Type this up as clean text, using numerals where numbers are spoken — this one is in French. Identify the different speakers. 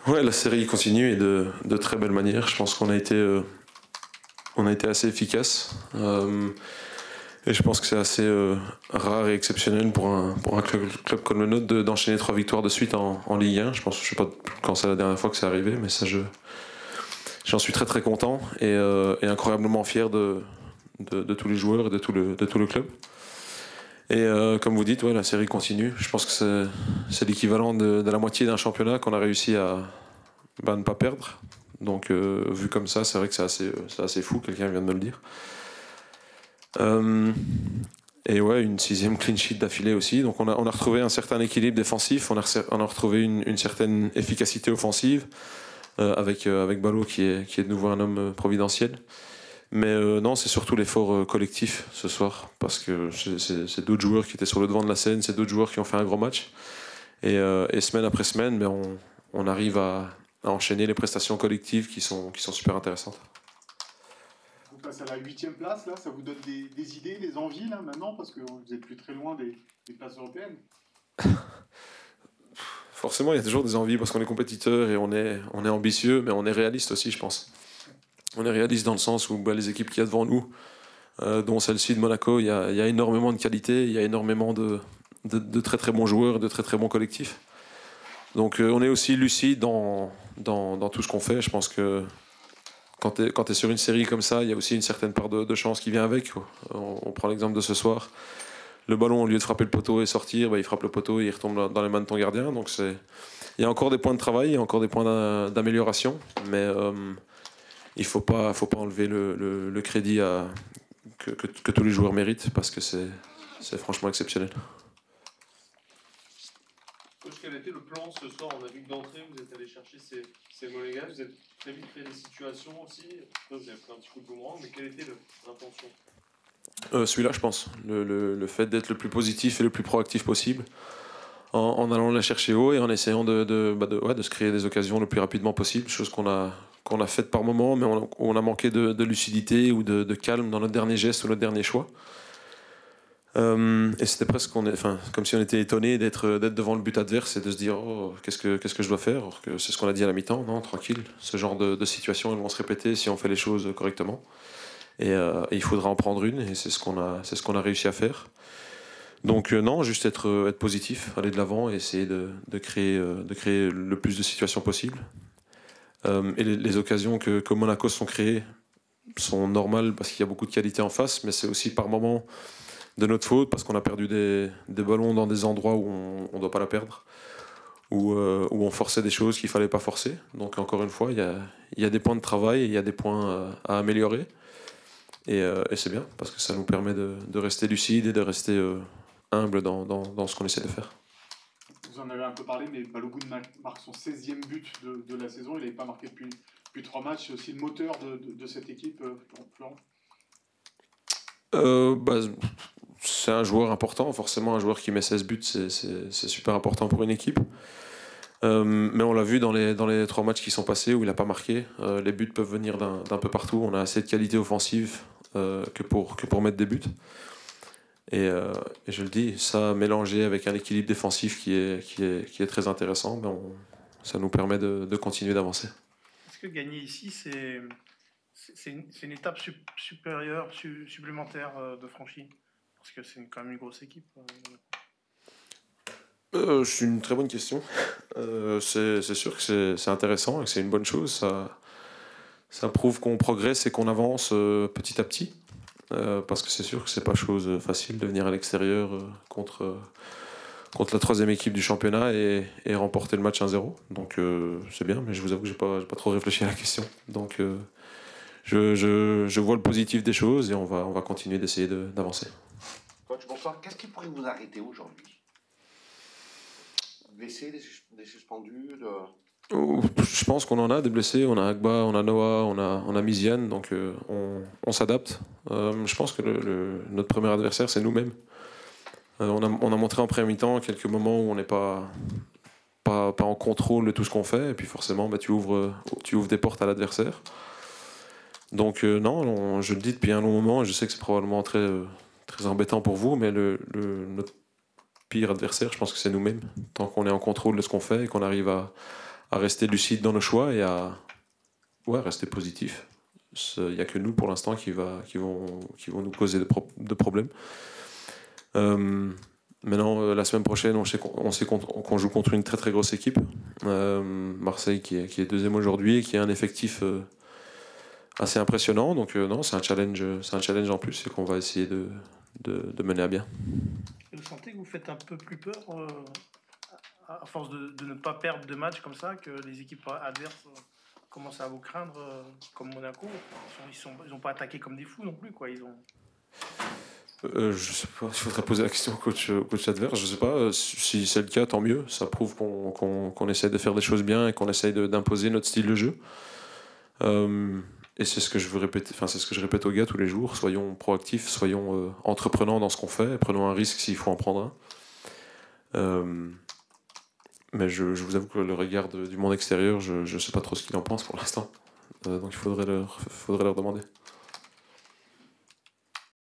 Speaker 1: Ouais, la série continue et de très belle manière. Je pense on a été assez efficace. Et je pense que c'est assez rare et exceptionnel pour un club comme le nôtre d'enchaîner 3 victoires de suite en Ligue 1. Je sais pas quand c'est la dernière fois que c'est arrivé, mais j'en suis très très content et incroyablement fier de tous les joueurs et de tout le club. Et comme vous dites, ouais, la série continue. Je pense que c'est l'équivalent de la moitié d'un championnat qu'on a réussi à ne pas perdre. Donc vu comme ça, c'est vrai que c'est assez fou, quelqu'un vient de me le dire. Euh, et ouais, une 6e clean sheet d'affilée aussi. Donc on a retrouvé un certain équilibre défensif, on a retrouvé une certaine efficacité offensive avec Ballot qui est de nouveau un homme providentiel. Mais non, c'est surtout l'effort collectif ce soir, parce que c'est d'autres joueurs qui étaient sur le devant de la scène, c'est d'autres joueurs qui ont fait un gros match. Et semaine après semaine, mais on arrive à enchaîner les prestations collectives qui sont super intéressantes.
Speaker 2: Vous passez à la 8e place, là, ça vous donne des idées, des envies, là, maintenant, parce que vous n'êtes plus très loin des places européennes.
Speaker 1: Forcément, il y a toujours des envies parce qu'on est compétiteur et on est ambitieux, mais on est réaliste aussi, je pense. On est réaliste dans le sens où les équipes qu'il y a devant nous, dont celle-ci de Monaco, il y a énormément de qualité, il y a énormément de très très bons joueurs, de très très bons collectifs. Donc on est aussi lucide dans tout ce qu'on fait. Je pense que quand tu es sur une série comme ça, il y a aussi une certaine part de chance qui vient avec. On prend l'exemple de ce soir. Le ballon, au lieu de frapper le poteau et sortir, il frappe le poteau et il retombe dans les mains de ton gardien. Donc il y a encore des points de travail, il y a encore des points d'amélioration, mais il faut pas enlever le crédit que tous les joueurs méritent parce que c'est franchement exceptionnel.
Speaker 3: Coach, quel était le plan ce soir? On a vu que d'entrée, vous êtes allé chercher ces Monégas, vous êtes très vite créé des situations aussi. Vous avez pris un petit coup de boomerang, mais quelle était l'intention?
Speaker 1: Celui-là, je pense. Le fait d'être le plus positif et le plus proactif possible, en allant la chercher haut et en essayant de se créer des occasions le plus rapidement possible, chose qu'on a faite par moment, mais on a manqué de lucidité ou de calme dans notre dernier geste ou notre dernier choix. Et c'était presque comme si on était étonné d'être devant le but adverse et de se dire oh, qu'est-ce que je dois faire, alors que c'est ce qu'on a dit à la mi-temps. Non, tranquille, ce genre de situations elles vont se répéter si on fait les choses correctement et il faudra en prendre une et c'est ce qu'on a réussi à faire. Donc non, juste être positif, aller de l'avant et essayer de créer le plus de situations possible. Et les occasions que Monaco sont créées sont normales parce qu'il y a beaucoup de qualité en face, mais c'est aussi par moments de notre faute parce qu'on a perdu des ballons dans des endroits où on ne doit pas la perdre, où on forçait des choses qu'il ne fallait pas forcer. Donc encore une fois, il y a des points de travail et il y a des points à améliorer. Et c'est bien parce que ça nous permet de rester lucide et de rester humble dans ce qu'on essaie de faire.
Speaker 2: Vous en avez un peu parlé, mais Balogun marque son 16e but de la saison. Il n'avait pas marqué depuis 3 matchs. C'est aussi le moteur de cette équipe, Florent.
Speaker 1: C'est un joueur important, forcément un joueur qui met 16 buts, c'est super important pour une équipe. Mais on l'a vu dans les 3 matchs qui sont passés où il n'a pas marqué. Les buts peuvent venir d'un peu partout. On a assez de qualité offensive que pour mettre des buts. Et je le dis, ça mélangé avec un équilibre défensif qui est très intéressant, ça nous permet de continuer d'avancer.
Speaker 4: Est-ce que gagner ici, c'est une étape supérieure, supplémentaire de franchie? Parce que c'est quand même une grosse équipe.
Speaker 1: C'est une très bonne question. C'est sûr que c'est intéressant et que c'est une bonne chose. Ça prouve qu'on progresse et qu'on avance petit à petit. Parce que c'est sûr que c'est pas chose facile de venir à l'extérieur contre la 3e équipe du championnat et remporter le match 1-0. Donc c'est bien, mais je vous avoue que j'ai pas trop réfléchi à la question. Donc je vois le positif des choses et on va continuer d'essayer d'avancer.
Speaker 5: Coach, bonsoir. Qu'est-ce qui pourrait vous arrêter aujourd'hui? Blessés, des suspendus
Speaker 1: Je pense qu'on en a des blessés. On a Agba, on a Noah, on a Miziane, donc on s'adapte. Je pense que notre premier adversaire, c'est nous-mêmes. On a montré en première mi-temps quelques moments où on n'est pas en contrôle de tout ce qu'on fait, et puis forcément, tu ouvres des portes à l'adversaire. Donc non, je le dis depuis un long moment, et je sais que c'est probablement très, très embêtant pour vous, mais notre pire adversaire, je pense que c'est nous-mêmes. Tant qu'on est en contrôle de ce qu'on fait et qu'on arrive à à rester lucide dans nos choix et à rester positif. Il n'y a que nous pour l'instant qui vont nous causer de problèmes. Maintenant, la semaine prochaine, on sait qu'on joue contre une très très grosse équipe. Marseille qui est deuxième aujourd'hui et qui a un effectif assez impressionnant. Donc non, c'est un challenge en plus et qu'on va essayer de mener à bien.
Speaker 4: Vous sentez que vous faites un peu plus peur à force de ne pas perdre de matchs comme ça, que les équipes adverses commencent à vous craindre comme Monaco? Ils n'ont pas attaqué comme des fous non plus, quoi.
Speaker 1: Je sais pas, il faudrait poser la question au coach adverse. Je sais pas, si c'est le cas, tant mieux. Ça prouve qu'on essaie de faire des choses bien et qu'on essaie d'imposer notre style de jeu. Et c'est ce que je veux répéter, c'est ce que je répète aux gars tous les jours. Soyons proactifs, soyons entreprenants dans ce qu'on fait, prenons un risque s'il faut en prendre un. Mais je vous avoue que le regard du monde extérieur, je sais pas trop ce qu'il en pense pour l'instant. Donc il faudrait leur demander.